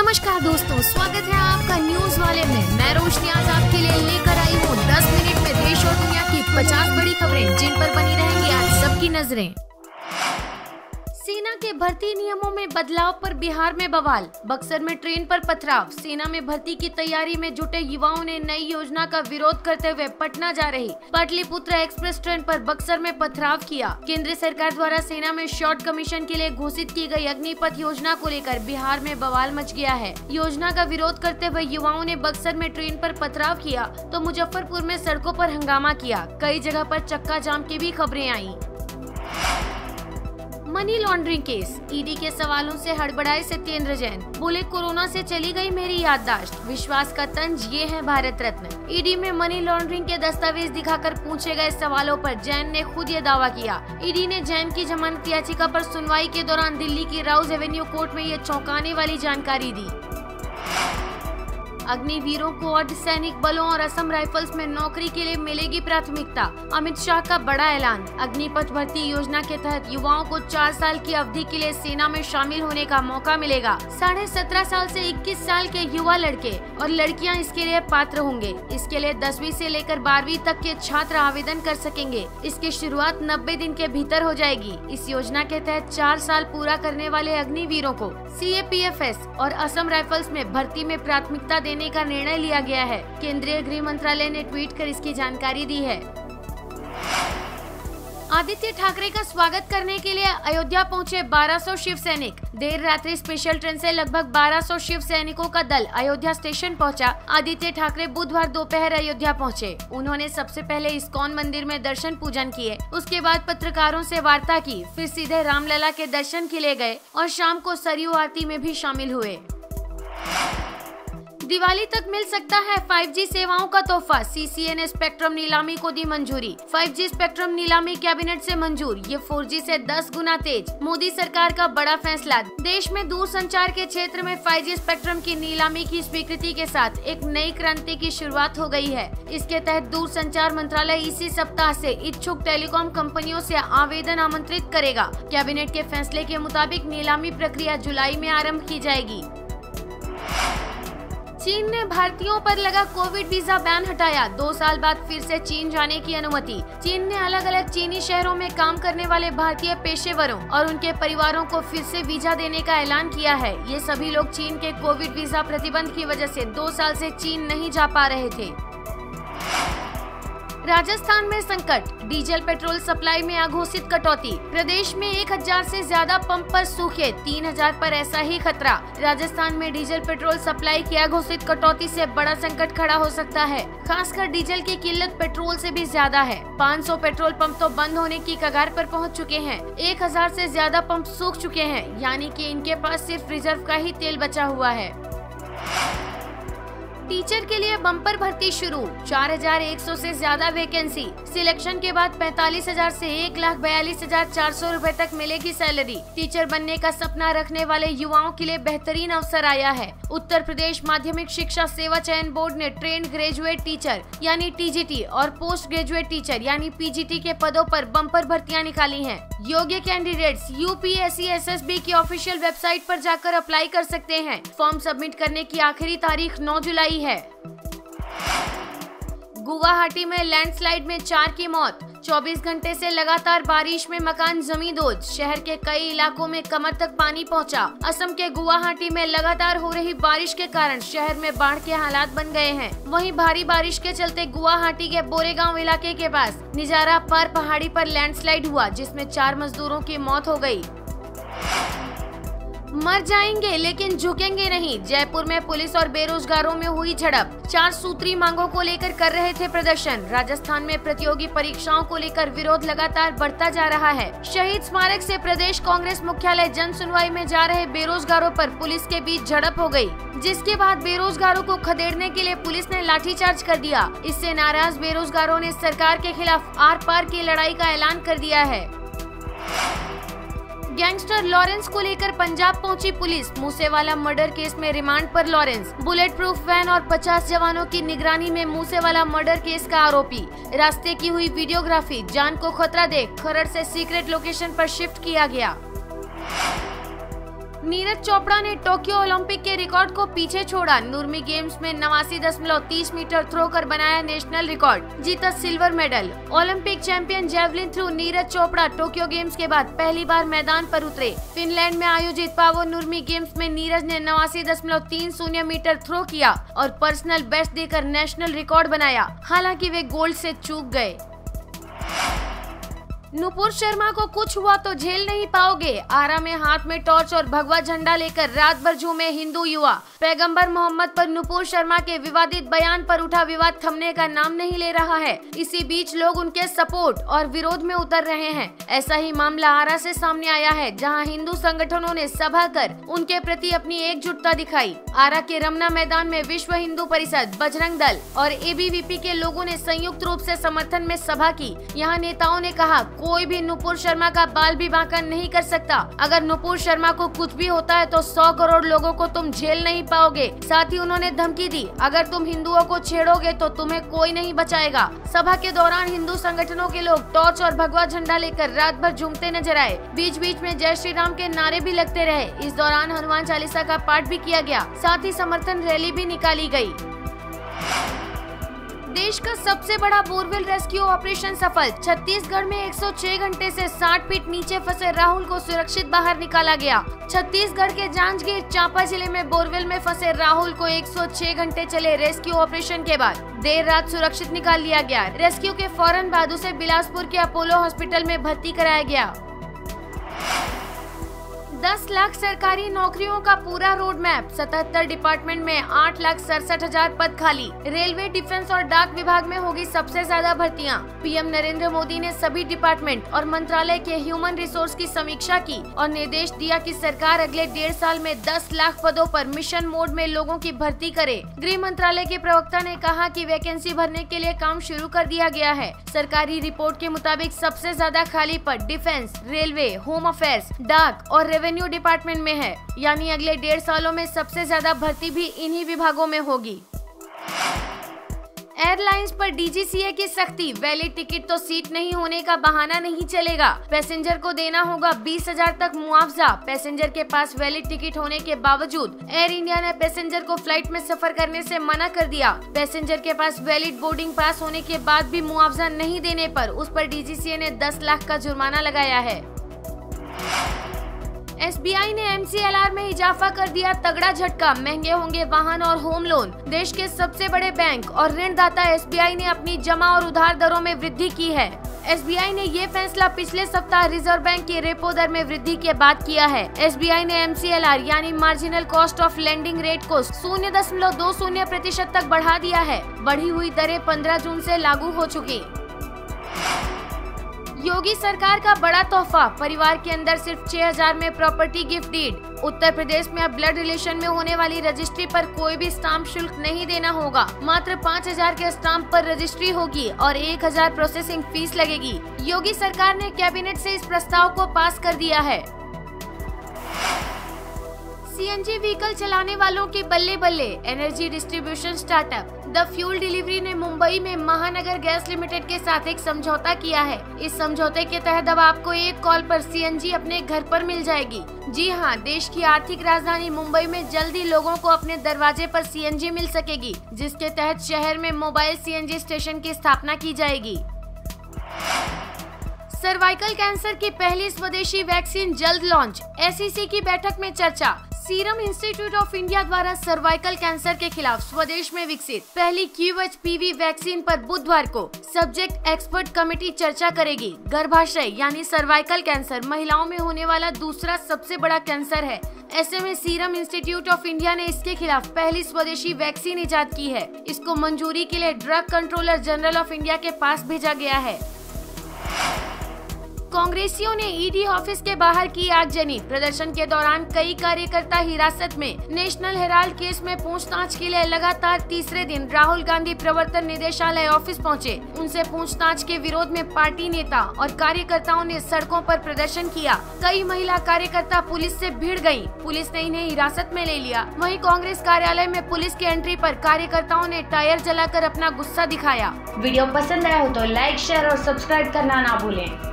नमस्कार दोस्तों, स्वागत है आपका न्यूज वाले में। मैं रोशनी आज आपके लिए लेकर आई हूँ 10 मिनट में देश और दुनिया की 50 बड़ी खबरें जिन पर बनी रहेंगी आज सबकी नजरें। सेना के भर्ती नियमों में बदलाव पर बिहार में बवाल, बक्सर में ट्रेन पर पथराव। सेना में भर्ती की तैयारी में जुटे युवाओं ने नई योजना का विरोध करते हुए पटना जा रही पाटलिपुत्र एक्सप्रेस ट्रेन पर बक्सर में पथराव किया। केंद्र सरकार द्वारा सेना में शॉर्ट कमीशन के लिए घोषित की गई अग्निपथ योजना को लेकर बिहार में बवाल मच गया है। योजना का विरोध करते हुए युवाओं ने बक्सर में ट्रेन पर पथराव किया तो मुजफ्फरपुर में सड़कों पर हंगामा किया। कई जगह पर चक्का जाम की भी खबरें आई। मनी लॉन्ड्रिंग केस, ईडी के सवालों से हड़बड़ाए सत्येंद्र जैन। बोले, कोरोना से चली गई मेरी याददाश्त, विश्वास का तंज ये है भारत रत्न। ईडी में मनी लॉन्ड्रिंग के दस्तावेज दिखाकर पूछे गए सवालों पर जैन ने खुद ये दावा किया। ईडी ने जैन की जमानत याचिका पर सुनवाई के दौरान दिल्ली की राउज एवेन्यू कोर्ट में ये चौंकाने वाली जानकारी दी। अग्निवीरों को अर्धसैनिक बलों और असम राइफल्स में नौकरी के लिए मिलेगी प्राथमिकता, अमित शाह का बड़ा ऐलान। अग्निपथ भर्ती योजना के तहत युवाओं को 4 साल की अवधि के लिए सेना में शामिल होने का मौका मिलेगा। 17.5 साल से 21 साल के युवा लड़के और लड़कियां इसके लिए पात्र होंगे। इसके लिए 10वीं से लेकर 12वीं तक के छात्र आवेदन कर सकेंगे। इसकी शुरुआत 90 दिन के भीतर हो जाएगी। इस योजना के तहत 4 साल पूरा करने वाले अग्निवीरों को CAPFS और असम राइफल्स में भर्ती में प्राथमिकता देने का निर्णय लिया गया है। केंद्रीय गृह मंत्रालय ने ट्वीट कर इसकी जानकारी दी है। आदित्य ठाकरे का स्वागत करने के लिए अयोध्या पहुंचे 1200 शिव सैनिक। देर रात्रि स्पेशल ट्रेन से लगभग 1200 शिव सैनिकों का दल अयोध्या स्टेशन पहुंचा। आदित्य ठाकरे बुधवार दोपहर अयोध्या पहुंचे। उन्होंने सबसे पहले इस्कॉन मंदिर में दर्शन पूजन किए, उसके बाद पत्रकारों से वार्ता की, फिर सीधे रामलला के दर्शन के लिए गए और शाम को सरयू आरती में भी शामिल हुए। दिवाली तक मिल सकता है 5G सेवाओं का तोहफा, CCA ने स्पेक्ट्रम नीलामी को दी मंजूरी। 5G स्पेक्ट्रम नीलामी कैबिनेट से मंजूर, ये 4G से 10 गुना तेज। मोदी सरकार का बड़ा फैसला, देश में दूरसंचार के क्षेत्र में 5G स्पेक्ट्रम की नीलामी की स्वीकृति के साथ एक नई क्रांति की शुरुआत हो गई है। इसके तहत दूरसंचार मंत्रालय इसी सप्ताह से इच्छुक टेलीकॉम कंपनियों से आवेदन आमंत्रित करेगा। कैबिनेट के फैसले के मुताबिक नीलामी प्रक्रिया जुलाई में आरम्भ की जाएगी। चीन ने भारतीयों पर लगा कोविड वीजा बैन हटाया, 2 साल बाद फिर से चीन जाने की अनुमति। चीन ने अलग अलग चीनी शहरों में काम करने वाले भारतीय पेशेवरों और उनके परिवारों को फिर से वीजा देने का ऐलान किया है। ये सभी लोग चीन के कोविड वीजा प्रतिबंध की वजह से 2 साल से चीन नहीं जा पा रहे थे। राजस्थान में संकट, डीजल पेट्रोल सप्लाई में अघोषित कटौती। प्रदेश में 1000 से ज्यादा पंप पर सूखे, 3000 पर ऐसा ही खतरा। राजस्थान में डीजल पेट्रोल सप्लाई की अघोषित कटौती से बड़ा संकट खड़ा हो सकता है। खासकर डीजल की किल्लत पेट्रोल से भी ज्यादा है। 500 पेट्रोल पंप तो बंद होने की कगार पर पहुंच चुके हैं। 1000 से ज्यादा पंप सूख चुके हैं, यानी कि इनके पास सिर्फ रिजर्व का ही तेल बचा हुआ है। टीचर के लिए बम्पर भर्ती शुरू, 4100 से ज्यादा वैकेंसी। सिलेक्शन के बाद 45,000 से 1,42,400 रूपए तक मिलेगी सैलरी। टीचर बनने का सपना रखने वाले युवाओं के लिए बेहतरीन अवसर आया है। उत्तर प्रदेश माध्यमिक शिक्षा सेवा चयन बोर्ड ने ट्रेंड ग्रेजुएट टीचर यानी TGT और पोस्ट ग्रेजुएट टीचर यानी PGT के पदों पर बम्पर भर्तियां निकाली हैं। योग्य कैंडिडेट्स UPSC SSB की ऑफिशियल वेबसाइट पर जाकर अप्लाई कर सकते हैं। फॉर्म सबमिट करने की आखिरी तारीख 9 जुलाई है। गुवाहाटी में लैंडस्लाइड में 4 की मौत, 24 घंटे से लगातार बारिश में मकान जमींदोज। शहर के कई इलाकों में कमर तक पानी पहुंचा। असम के गुवाहाटी में लगातार हो रही बारिश के कारण शहर में बाढ़ के हालात बन गए हैं। वहीं भारी बारिश के चलते गुवाहाटी के बोरेगांव इलाके के पास निजारा पार पहाड़ी पर लैंडस्लाइड हुआ, जिसमें 4 मजदूरों की मौत हो गई। मर जाएंगे लेकिन झुकेंगे नहीं, जयपुर में पुलिस और बेरोजगारों में हुई झड़प। 4 सूत्री मांगों को लेकर कर रहे थे प्रदर्शन। राजस्थान में प्रतियोगी परीक्षाओं को लेकर विरोध लगातार बढ़ता जा रहा है। शहीद स्मारक से प्रदेश कांग्रेस मुख्यालय जन सुनवाई में जा रहे बेरोजगारों पर पुलिस के बीच झड़प हो गई, जिसके बाद बेरोजगारों को खदेड़ने के लिए पुलिस ने लाठीचार्ज कर दिया। इससे नाराज बेरोजगारों ने सरकार के खिलाफ आर पार की लड़ाई का ऐलान कर दिया है। गैंगस्टर लॉरेंस को लेकर पंजाब पहुंची पुलिस। मूसेवाला मर्डर केस में रिमांड पर लॉरेंस। बुलेट प्रूफ वैन और 50 जवानों की निगरानी में मूसेवाला मर्डर केस का आरोपी। रास्ते की हुई वीडियोग्राफी, जान को खतरा देख खरड़ से सीक्रेट लोकेशन पर शिफ्ट किया गया। नीरज चोपड़ा ने टोक्यो ओलंपिक के रिकॉर्ड को पीछे छोड़ा। नुर्मी गेम्स में 89.30 मीटर थ्रो कर बनाया नेशनल रिकॉर्ड, जीता silver medal. Olympic champion javelin throw Neeraj Chopra Tokyo games के बाद पहली बार मैदान पर उतरे। फिनलैंड में आयोजित पावो नुर्मी गेम्स में नीरज ने 89.30 मीटर थ्रो किया और पर्सनल बेस्ट देकर नेशनल रिकॉर्ड बनाया। हालांकि वे गोल्ड से चूक गए। नुपुर शर्मा को कुछ हुआ तो झेल नहीं पाओगे। आरा में हाथ में टॉर्च और भगवा झंडा लेकर रात भर झूमे हिंदू युवा। पैगंबर मोहम्मद पर नुपुर शर्मा के विवादित बयान पर उठा विवाद थमने का नाम नहीं ले रहा है। इसी बीच लोग उनके सपोर्ट और विरोध में उतर रहे हैं। ऐसा ही मामला आरा से सामने आया है, जहां हिंदू संगठनों ने सभा कर उनके प्रति अपनी एकजुटता दिखाई। आरा के रमना मैदान में विश्व हिंदू परिषद, बजरंग दल और एबीवीपी के लोगों ने संयुक्त रूप से समर्थन में सभा की। यहाँ नेताओं ने कहा, कोई भी नुपुर शर्मा का बाल भी बांका नहीं कर सकता। अगर नुपुर शर्मा को कुछ भी होता है तो 100 करोड़ लोगों को तुम झेल नहीं पाओगे। साथ ही उन्होंने धमकी दी, अगर तुम हिंदुओं को छेड़ोगे तो तुम्हें कोई नहीं बचाएगा। सभा के दौरान हिंदू संगठनों के लोग टॉर्च और भगवा झंडा लेकर रात भर झूमते नजर आए। बीच बीच में जय श्री राम के नारे भी लगते रहे। इस दौरान हनुमान चालीसा का पाठ भी किया गया। साथ ही समर्थन रैली भी निकाली गयी। देश का सबसे बड़ा बोरवेल रेस्क्यू ऑपरेशन सफल। छत्तीसगढ़ में 106 घंटे से 60 फीट नीचे फंसे राहुल को सुरक्षित बाहर निकाला गया। छत्तीसगढ़ के जांजगीर चांपा जिले में बोरवेल में फंसे राहुल को 106 घंटे चले रेस्क्यू ऑपरेशन के बाद देर रात सुरक्षित निकाल लिया गया। रेस्क्यू के फौरन बाद उसे बिलासपुर के अपोलो हॉस्पिटल में भर्ती कराया गया। 10 लाख सरकारी नौकरियों का पूरा रोड मैप। 77 डिपार्टमेंट में 8,67,000 पद खाली। रेलवे, डिफेंस और डाक विभाग में होगी सबसे ज्यादा भर्तियां। पीएम नरेंद्र मोदी ने सभी डिपार्टमेंट और मंत्रालय के ह्यूमन रिसोर्स की समीक्षा की और निर्देश दिया कि सरकार अगले 1.5 साल में 10 लाख पदों पर मिशन मोड में लोगों की भर्ती करे। गृह मंत्रालय के प्रवक्ता ने कहा कि वैकेंसी भरने के लिए काम शुरू कर दिया गया है। सरकारी रिपोर्ट के मुताबिक सबसे ज्यादा खाली पद डिफेंस, रेलवे, होम अफेयर्स, डाक और रेवेन्यू डिपार्टमेंट में है। यानी अगले 1.5 सालों में सबसे ज्यादा भर्ती भी इन्हीं विभागों में होगी। एयरलाइंस पर डीजीसीए की सख्ती। वैलिड टिकट तो सीट नहीं होने का बहाना नहीं चलेगा। पैसेंजर को देना होगा 20,000 तक मुआवजा। पैसेंजर के पास वैलिड टिकट होने के बावजूद एयर इंडिया ने पैसेंजर को फ्लाइट में सफर करने से मना कर दिया। पैसेंजर के पास वैलिड बोर्डिंग पास होने के बाद भी मुआवजा नहीं देने पर उस पर डीजीसीए ने 10 लाख का जुर्माना लगाया है। एसबीआई ने एमसीएलआर में इजाफा कर दिया तगड़ा झटका। महंगे होंगे वाहन और होम लोन। देश के सबसे बड़े बैंक और ऋणदाता एसबीआई ने अपनी जमा और उधार दरों में वृद्धि की है। एसबीआई ने ये फैसला पिछले सप्ताह रिजर्व बैंक की रेपो दर में वृद्धि के बाद किया है। एसबीआई ने एमसीएलआर यानी marginal cost of lending rate को 0.20% तक बढ़ा दिया है। बढ़ी हुई दरें 15 जून से लागू हो चुकी। योगी सरकार का बड़ा तोहफा। परिवार के अंदर सिर्फ 6,000 में property gift deed. Uttar Pradesh में अब ब्लड रिलेशन में होने वाली रजिस्ट्री पर कोई भी स्टाम्प शुल्क नहीं देना होगा। मात्र 5,000 के स्टाम्प पर रजिस्ट्री होगी और 1,000 प्रोसेसिंग फीस लगेगी। योगी सरकार ने कैबिनेट से इस प्रस्ताव को पास कर दिया है। सीएनजी व्हीकल चलाने वालों की बल्ले बल्ले। Energy distribution startup the fuel delivery ने मुंबई में महानगर गैस लिमिटेड के साथ एक समझौता किया है। इस समझौते के तहत अब आपको एक कॉल पर सीएनजी अपने घर पर मिल जाएगी। जी हां, देश की आर्थिक राजधानी मुंबई में जल्दी लोगों को अपने दरवाजे पर सीएनजी मिल सकेगी, जिसके तहत शहर में मोबाइल सीएनजी स्टेशन की स्थापना की जाएगी। सर्वाइकल कैंसर की पहली स्वदेशी वैक्सीन जल्द लॉन्च। एसईसी की बैठक में चर्चा। सीरम इंस्टीट्यूट ऑफ इंडिया द्वारा सर्वाइकल कैंसर के खिलाफ स्वदेश में विकसित पहली QHPV वैक्सीन पर बुधवार को सब्जेक्ट एक्सपर्ट कमेटी चर्चा करेगी। गर्भाशय यानी सर्वाइकल कैंसर महिलाओं में होने वाला दूसरा सबसे बड़ा कैंसर है। ऐसे में सीरम इंस्टीट्यूट ऑफ इंडिया ने इसके खिलाफ पहली स्वदेशी वैक्सीन इजाद की है। इसको मंजूरी के लिए drug controller general of India के पास भेजा गया है। कांग्रेसियों ने ईडी ऑफिस के बाहर की आगजनी। प्रदर्शन के दौरान कई कार्यकर्ता हिरासत में। नेशनल हेराल्ड केस में पूछताछ के लिए लगातार तीसरे दिन राहुल गांधी प्रवर्तन निदेशालय ऑफिस पहुंचे। उनसे पूछताछ के विरोध में पार्टी नेता और कार्यकर्ताओं ने सड़कों पर प्रदर्शन किया। कई महिला कार्यकर्ता पुलिस से भिड़ गयी। पुलिस ने इन्हें हिरासत में ले लिया। वहीं कांग्रेस कार्यालय में पुलिस की एंट्री पर कार्यकर्ताओं ने टायर जलाकर अपना गुस्सा दिखाया। वीडियो पसंद आया हो तो लाइक, शेयर और सब्सक्राइब करना ना भूलें।